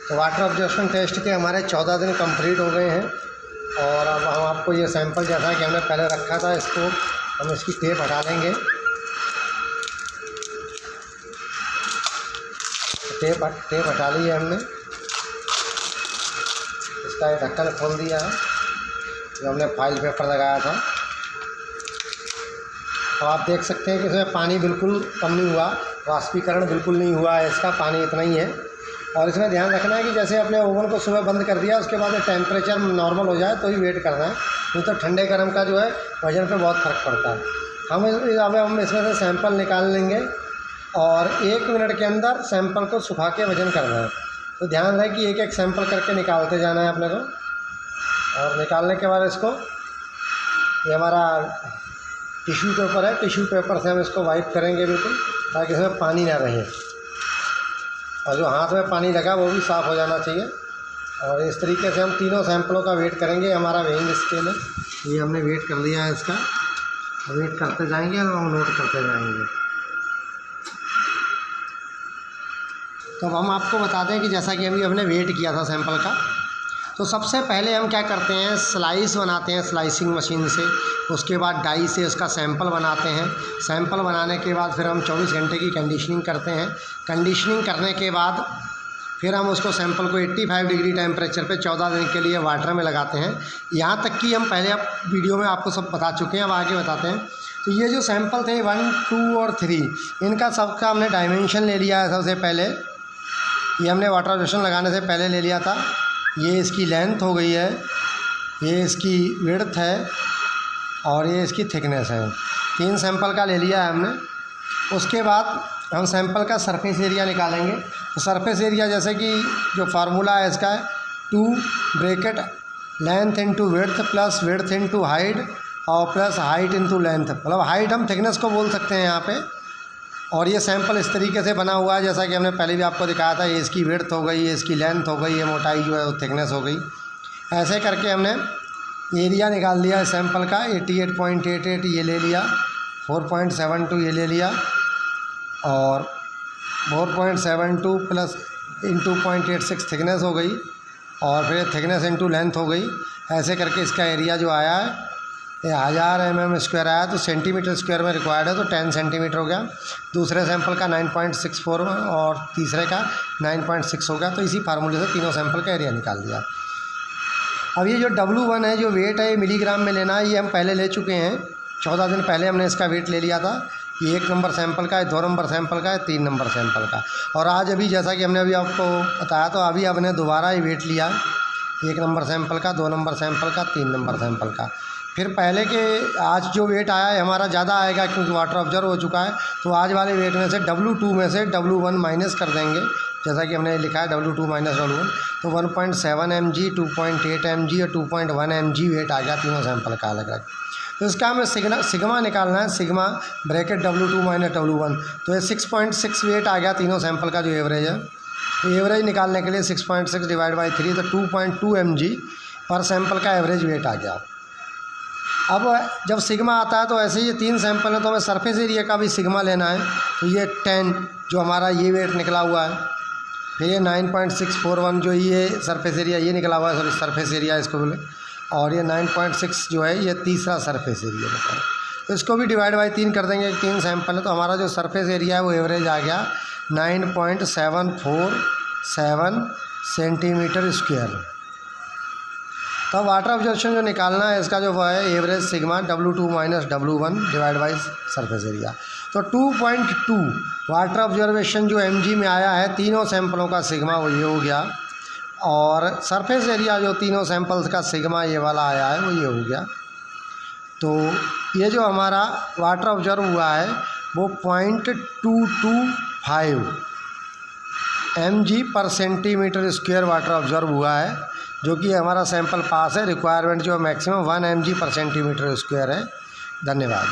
तो water observation test के हमारे 14 दिन कंप्लीट हो गए हैं और अब हम आपको ये सैंपल जैसा कि हमने पहले रखा था, इसको हम इसकी टेप हटा लेंगे। टेप हटा ली है हमने। इसका ये ढक्कन खोल दिया है जो हमने फाइल पेपर लगाया था। तो आप देख सकते हैं कि इसमें पानी बिल्कुल कम नहीं हुआ, वाष्पीकरण बिल्कुल नहीं हुआ है, इसका पानी इतना ही है। और इसमें ध्यान रखना है कि जैसे अपने ओवन को सुबह बंद कर दिया, उसके बाद टेम्परेचर नॉर्मल हो जाए तो ही वेट करना है, नहीं तो ठंडे गर्म का जो है वज़न पे बहुत फ़र्क पड़ता है। हम इसमें से सैंपल निकाल लेंगे और 1 मिनट के अंदर सैंपल को सुखा के वज़न करना है। तो ध्यान रहे कि एक एक सैंपल करके निकालते जाना है अपने को। और निकालने के बाद इसको, ये हमारा टिश्यू पेपर है, टिश्यू पेपर से हम इसको वाइप करेंगे बिल्कुल, ताकि इसमें पानी ना रहे और जो हाथ में पानी लगा वो भी साफ़ हो जाना चाहिए। और इस तरीके से हम तीनों सैंपलों का वेट करेंगे। हमारा वेइंग स्केल है, ये हमने वेट कर लिया है इसका। वेट करते जाएंगे और हम नोट करते जाएंगे। तो अब हम आपको बता दें कि जैसा कि अभी हमने वेट किया था सैंपल का, तो सबसे पहले हम क्या करते हैं, स्लाइस बनाते हैं स्लाइसिंग मशीन से। उसके बाद डाई से उसका सैंपल बनाते हैं। सैंपल बनाने के बाद फिर हम 24 घंटे की कंडीशनिंग करते हैं। कंडीशनिंग करने के बाद फिर हम उसको सैंपल को 85 डिग्री टेम्परेचर पे 14 दिन के लिए वाटर में लगाते हैं। यहाँ तक कि हम पहले अब वीडियो में आपको सब बता चुके हैं, अब आगे बताते हैं। तो ये जो सैंपल थे 1, 2 और 3, इनका सबका हमने डायमेंशन ले लिया है। सबसे पहले ये हमने वाटर ऑब्जर्वेशन लगाने से पहले ले लिया था। ये इसकी लेंथ हो गई है, ये इसकी विड्थ है और ये इसकी थिकनेस है। 3 सैंपल का ले लिया है हमने। उसके बाद हम सैंपल का सरफेस एरिया निकालेंगे। तो सरफेस एरिया जैसे कि जो फार्मूला है इसका है 2 bracket length into width plus width into height और प्लस हाइट इंटू लेंथ, मतलब हाइट हम थिकनेस को बोल सकते हैं यहाँ पे। और ये सैंपल इस तरीके से बना हुआ है जैसा कि हमने पहले भी आपको दिखाया था। ये इसकी विड्थ हो गई, ये इसकी लेंथ हो गई, ये मोटाई जो है वो थिकनेस हो गई। ऐसे करके हमने एरिया निकाल लिया है सैंपल का। 88.88 ये ले लिया, 4.72 ये ले लिया और 4.72 प्लस इंटू 0.86 थिकनेस हो गई और फिर थिकनेस इंटू लेंथ हो गई। ऐसे करके इसका एरिया जो आया है ये 1000 mm² आया। तो सेंटीमीटर स्क्वायर में रिक्वायर्ड है तो 10 सेंटीमीटर हो गया। दूसरे सैंपल का 9.64 और तीसरे का 9.6 हो गया। तो इसी फार्मूले से तीनों सैंपल का एरिया निकाल दिया। अब ये जो W1 है, जो वेट है, ये मिलीग्राम में लेना है। ये हम पहले ले चुके हैं, 14 दिन पहले हमने इसका वेट ले लिया था। ये 1 नंबर सैंपल का है, 2 नंबर सैंपल का है, 3 नंबर सैंपल का। और आज अभी जैसा कि हमने अभी आपको बताया, तो अभी हमने दोबारा ही वेट लिया, 1 नंबर सैंपल का, 2 नंबर सैंपल का, 3 नंबर सैंपल का। फिर पहले के आज जो वेट आया है हमारा ज़्यादा आएगा क्योंकि वाटर ऑब्जर्व हो चुका है। तो आज वाले वेट में से W2 में से W1 माइनस कर देंगे, जैसा कि हमने लिखा है W2 माइनस W1। तो 1.7 mg, 2.8 mg और 2.1 mg वेट आ गया तीनों सैंपल का अलग अलग। तो इसका हमें सिग्मा निकालना है, sigma bracket W2 minus W1। तो ये 6.6 वेट आ गया तीनों सैंपल का जो एवरेज है। तो एवरेज निकालने के लिए 6.6 डिवाइड बाई 3 तो 2.2 mg पर सैंपल का एवरेज वेट आ गया। अब जब सिग्मा आता है तो ऐसे ही 3 सैंपल है तो हमें सरफेस एरिया का भी सिग्मा लेना है। तो ये 10 जो हमारा ये वेट निकला हुआ है, फिर ये 9.641 जो ये सरफेस एरिया ये निकला हुआ है, सॉरी सरफेस एरिया इसको बोले, और ये 9.6 जो है ये तीसरा सरफेस एरिया निकला। तो इसको भी डिवाइड बाई 3 कर देंगे, 3 सैंपल है तो हमारा जो सरफेस एरिया है वो एवरेज आ गया 9.747 सेंटीमीटर स्क्वायर। तो वाटर ऑब्जर्वेशन जो निकालना है इसका जो वो है average sigma W2 minus W1 divide by surface area. तो 2.2 वाटर ऑब्जर्वेशन जो mg में आया है, तीनों सैंपलों का सिग्मा वो ये हो गया। और सरफेस एरिया जो तीनों सैंपल्स का सिग्मा ये वाला आया है वो ये हो गया। तो ये जो हमारा वाटर ऑब्जर्व हुआ है वो 0.225 mg पर सेंटीमीटर स्क्वायर वाटर ऑब्जर्व हुआ है, जो कि हमारा सैंपल पास है। रिक्वायरमेंट जो मैक्सिमम 1 mg पर सेंटीमीटर स्क्वायर है। धन्यवाद।